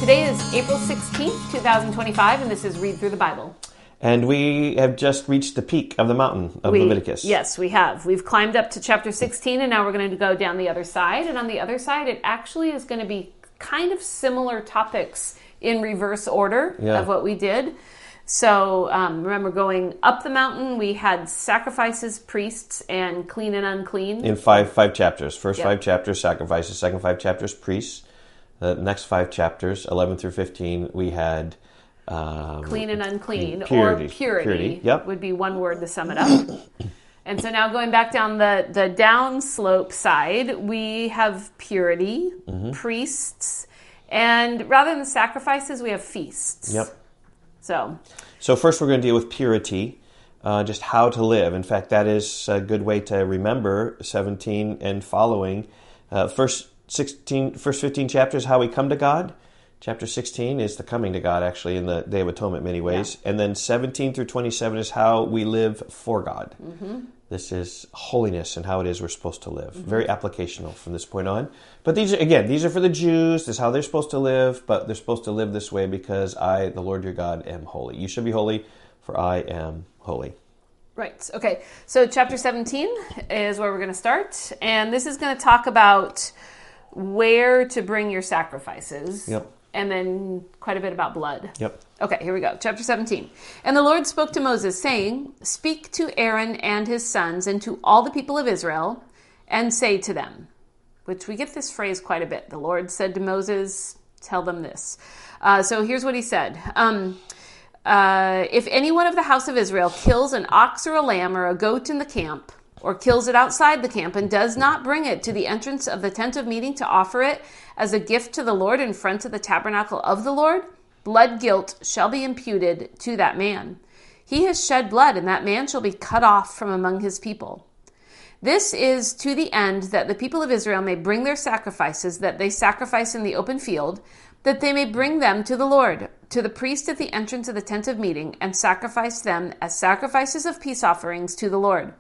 Today is April 16th, 2025, and this is Read Through the Bible. And we have just reached the peak of the mountain of Leviticus. Yes, we have. We've climbed up to chapter 16, and now we're going to go down the other side. And on the other side, it actually is going to be kind of similar topics in reverse order of what we did. So remember, going up the mountain, we had sacrifices, priests, and clean and unclean. In five chapters. First 5 chapters, sacrifices. Second 5 chapters, priests. The next 5 chapters, 11 through 15, we had... clean and unclean, purity. or purity would be one word to sum it up. And so now going back down the downslope side, we have purity, priests, and rather than sacrifices, we have feasts. Yep. So first we're going to deal with purity, just how to live. In fact, that is a good way to remember 17 and following. First 15 chapters, how we come to God. Chapter 16 is the coming to God, actually, in the Day of Atonement in many ways. Yeah. And then 17 through 27 is how we live for God. Mm-hmm. This is holiness and how it is we're supposed to live. Mm-hmm. Very applicational from this point on. But these are for the Jews. This is how they're supposed to live, but they're supposed to live this way because I, the Lord your God, am holy. You should be holy, for I am holy. Right. Okay. So chapter 17 is where we're going to start. And this is going to talk about where to bring your sacrifices. Yep. And then quite a bit about blood. Yep. Okay, here we go. Chapter 17. And the Lord spoke to Moses, saying, Speak to Aaron and his sons and to all the people of Israel, and say to them, which we get this phrase quite a bit. The Lord said to Moses, tell them this. So here's what he said. If any one of the house of Israel kills an ox or a lamb or a goat in the camp, or kills it outside the camp and does not bring it to the entrance of the tent of meeting to offer it as a gift to the Lord in front of the tabernacle of the Lord, blood guilt shall be imputed to that man. He has shed blood, and that man shall be cut off from among his people. This is to the end that the people of Israel may bring their sacrifices that they sacrifice in the open field, that they may bring them to the Lord, to the priest at the entrance of the tent of meeting, and sacrifice them as sacrifices of peace offerings to the Lord.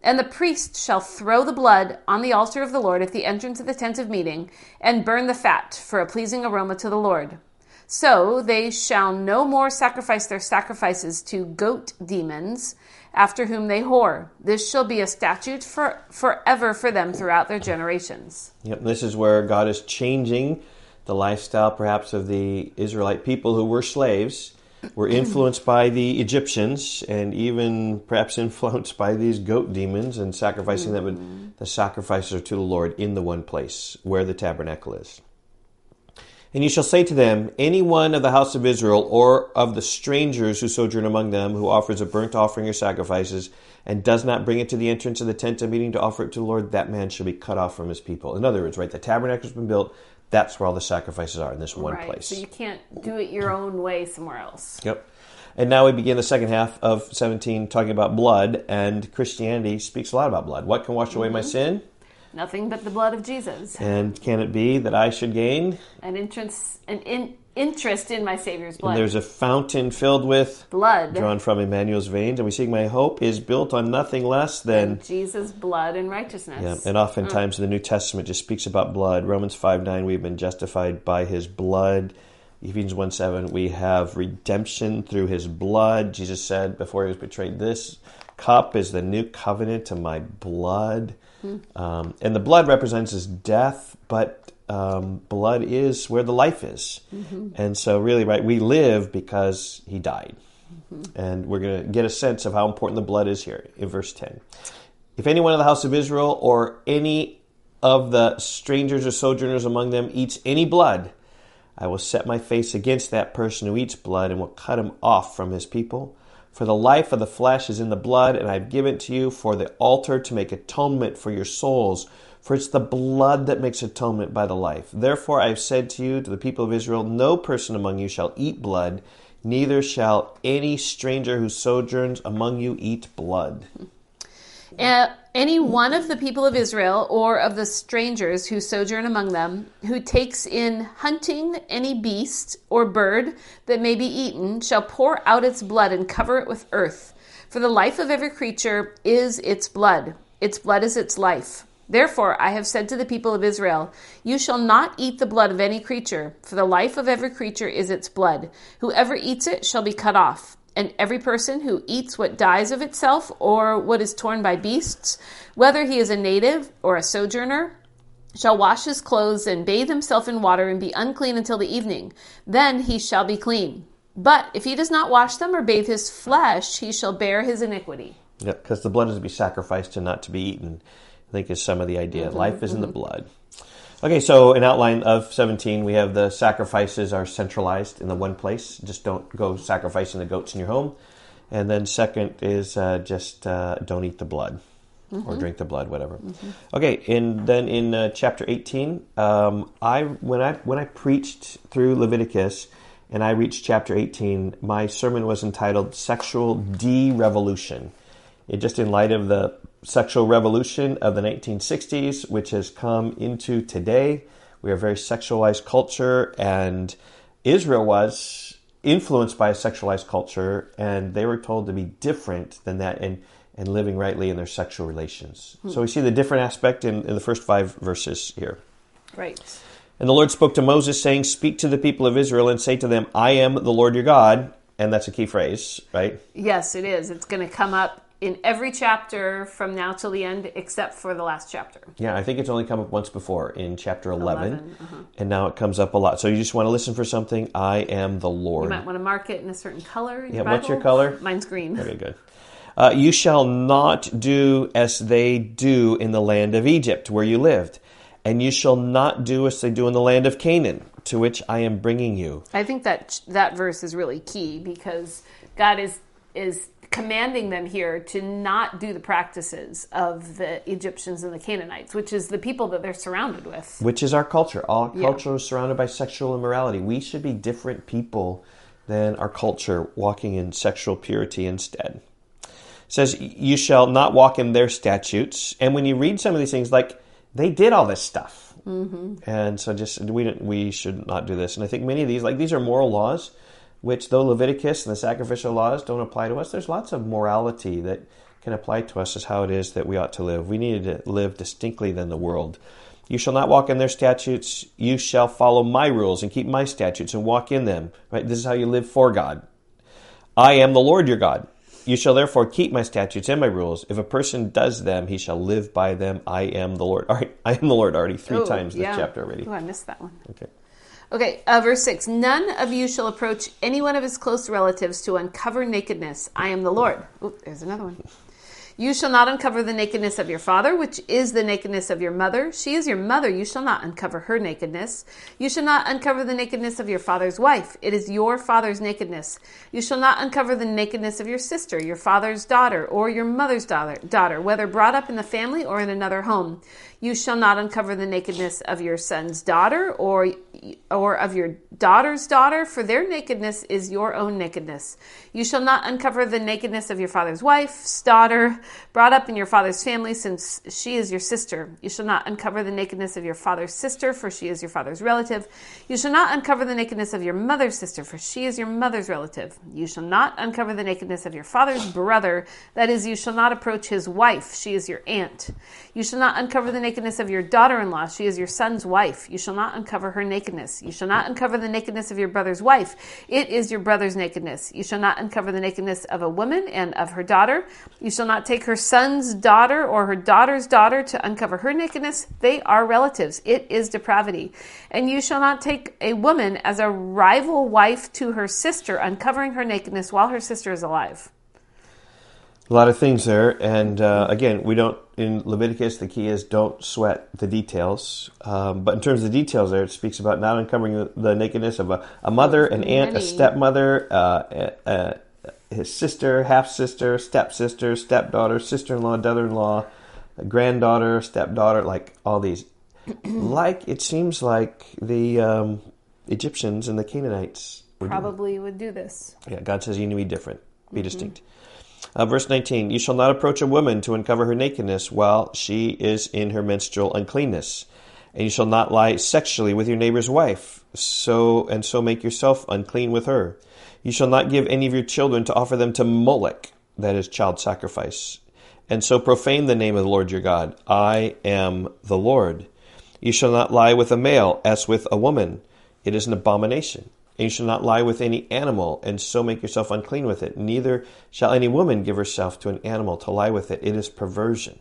And the priest shall throw the blood on the altar of the Lord at the entrance of the tent of meeting, and burn the fat for a pleasing aroma to the Lord. So they shall no more sacrifice their sacrifices to goat demons, after whom they whore. This shall be a statute forever for them throughout their generations. Yep, this is where God is changing the lifestyle perhaps of the Israelite people who were slaves, were influenced by the Egyptians, and even perhaps influenced by these goat demons, and sacrificing them. The sacrifices are to the Lord in the one place where the tabernacle is. And you shall say to them, any one of the house of Israel, or of the strangers who sojourn among them, who offers a burnt offering or sacrifices, and does not bring it to the entrance of the tent of meeting to offer it to the Lord, that man shall be cut off from his people. In other words, right, the tabernacle has been built. That's where all the sacrifices are, in this one place. So you can't do it your own way somewhere else. Yep. And now we begin the second half of 17 talking about blood, and Christianity speaks a lot about blood. What can wash away my sin? Nothing but the blood of Jesus. And can it be that I should gain an interest in my Savior's blood? And there's a fountain filled with blood drawn from Emmanuel's veins, and we see my hope is built on nothing less than Jesus' blood and righteousness. Yeah, and oftentimes the New Testament just speaks about blood. Romans 5:9, we've been justified by his blood. Ephesians 1:7, we have redemption through his blood. Jesus said before he was betrayed, this cup is the new covenant to my blood. And the blood represents his death, but blood is where the life is. And so really, right, we live because he died. And we're going to get a sense of how important the blood is here in verse 10. If anyone of the house of Israel or any of the strangers or sojourners among them eats any blood, I will set my face against that person who eats blood and will cut him off from his people. For the life of the flesh is in the blood, and I have given it to you for the altar to make atonement for your souls. For it's the blood that makes atonement by the life. Therefore I have said to you, to the people of Israel, no person among you shall eat blood, neither shall any stranger who sojourns among you eat blood. Any one of the people of Israel or of the strangers who sojourn among them, who takes in hunting any beast or bird that may be eaten, shall pour out its blood and cover it with earth. For the life of every creature is its blood. Its blood is its life. Therefore, I have said to the people of Israel, you shall not eat the blood of any creature, for the life of every creature is its blood. Whoever eats it shall be cut off. And every person who eats what dies of itself, or what is torn by beasts, whether he is a native or a sojourner, shall wash his clothes and bathe himself in water and be unclean until the evening. Then he shall be clean. But if he does not wash them or bathe his flesh, he shall bear his iniquity. Yeah, because the blood is to be sacrificed and not to be eaten, I think is some of the idea. Life is in the blood. Okay, so an outline of 17, we have the sacrifices are centralized in the one place. Just don't go sacrificing the goats in your home. And then second is just don't eat the blood or drink the blood, whatever. Okay, and then in chapter 18, when I preached through Leviticus and I reached chapter 18, my sermon was entitled Sexual De-Revolution. It just in light of the sexual revolution of the 1960s, which has come into today. We are a very sexualized culture, and Israel was influenced by a sexualized culture, and they were told to be different than that and living rightly in their sexual relations. So we see the different aspect in the first 5 verses here. Right. And the Lord spoke to Moses, saying, speak to the people of Israel and say to them, I am the Lord your God. And that's a key phrase, right? Yes, it is. It's going to come up in every chapter from now till the end, except for the last chapter. Yeah, I think it's only come up once before in chapter 11 and now it comes up a lot. So you just want to listen for something. I am the Lord. You might want to mark it in a certain color in your Bible. What's your color? Mine's green. Very good. You shall not do as they do in the land of Egypt, where you lived, and you shall not do as they do in the land of Canaan, to which I am bringing you. I think that verse is really key because God is commanding them here to not do the practices of the Egyptians and the Canaanites, which is the people that they're surrounded with. Which is our culture. All culture is surrounded by sexual immorality. We should be different people than our culture, walking in sexual purity instead. It says, you shall not walk in their statutes. And when you read some of these things, like, they did all this stuff. And so we should not do this. And I think many of these are moral laws, which though Leviticus and the sacrificial laws don't apply to us, there's lots of morality that can apply to us as how it is that we ought to live. We need to live distinctly than the world. You shall not walk in their statutes. You shall follow my rules and keep my statutes and walk in them. Right? This is how you live for God. I am the Lord your God. You shall therefore keep my statutes and my rules. If a person does them, he shall live by them. I am the Lord. All right, I am the Lord already 3 times this chapter already. Oh, I missed that one. Okay, verse 6. None of you shall approach any one of his close relatives to uncover nakedness. I am the Lord. Oh, there's another one. You shall not uncover the nakedness of your father, which is the nakedness of your mother. She is your mother. You shall not uncover her nakedness. You shall not uncover the nakedness of your father's wife. It is your father's nakedness. You shall not uncover the nakedness of your sister, your father's daughter, or your mother's daughter, whether brought up in the family or in another home. You shall not uncover the nakedness of your son's daughter or of your daughter's daughter, for their nakedness is your own nakedness. You shall not uncover the nakedness of your father's wife's daughter, brought up in your father's family, since she is your sister. You shall not uncover the nakedness of your father's sister, for she is your father's relative. You shall not uncover the nakedness of your mother's sister, for she is your mother's relative. You shall not uncover the nakedness of your father's brother, that is, you shall not approach his wife, she is your aunt. You shall not uncover the nakedness of your daughter-in-law, she is your son's wife. You shall not uncover her nakedness. You shall not uncover the nakedness of your brother's wife. It is your brother's nakedness. You shall not uncover the nakedness of a woman and of her daughter. You shall not take her son's daughter or her daughter's daughter to uncover her nakedness. They are relatives. It is depravity. And you shall not take a woman as a rival wife to her sister, uncovering her nakedness while her sister is alive. A lot of things there, and again, in Leviticus, the key is don't sweat the details. But in terms of the details there, it speaks about not uncovering the nakedness of a mother, an aunt, a stepmother, his sister, half-sister, stepsister, stepdaughter, sister-in-law, daughter-in-law, granddaughter, stepdaughter, like all these. It seems like the Egyptians and the Canaanites probably would do this. Yeah, God says you need to be different, be distinct. Verse 19, you shall not approach a woman to uncover her nakedness while she is in her menstrual uncleanness. And you shall not lie sexually with your neighbor's wife, so make yourself unclean with her. You shall not give any of your children to offer them to Molech, that is child sacrifice. and so profane the name of the Lord your God. I am the Lord. You shall not lie with a male as with a woman. It is an abomination. And you shall not lie with any animal, and so make yourself unclean with it. Neither shall any woman give herself to an animal to lie with it. It is perversion.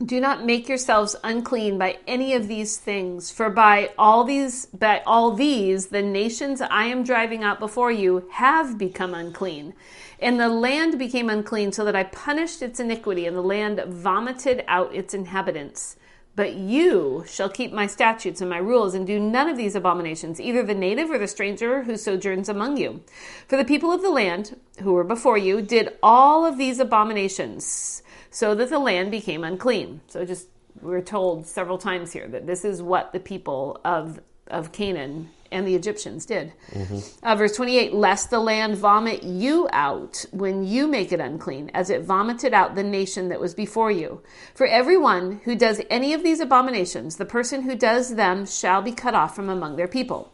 Do not make yourselves unclean by any of these things, for by all these the nations I am driving out before you have become unclean. And the land became unclean, so that I punished its iniquity, and the land vomited out its inhabitants. But you shall keep my statutes and my rules, and do none of these abominations, either the native or the stranger who sojourns among you. For the people of the land who were before you did all of these abominations, so that the land became unclean. So just, we're told several times here that this is what the people of Canaan and the Egyptians did. Verse 28, lest the land vomit you out when you make it unclean, as it vomited out the nation that was before you. For everyone who does any of these abominations, the person who does them shall be cut off from among their people.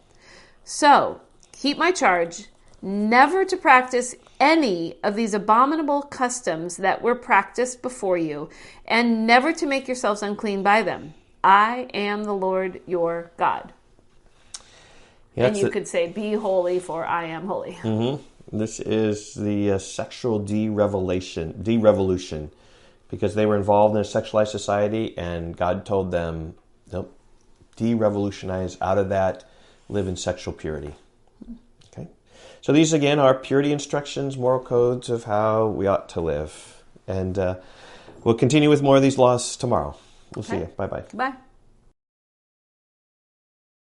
So keep my charge, never to practice any of these abominable customs that were practiced before you, and never to make yourselves unclean by them. I am the Lord your God. Yeah, and you could say, be holy, for I am holy. Mm-hmm. This is the sexual derevolution, because they were involved in a sexualized society, and God told them, nope, de-revolutionize out of that, live in sexual purity. Okay. So these, again, are purity instructions, moral codes of how we ought to live. And we'll continue with more of these laws tomorrow. We'll see you. Bye-bye. Bye.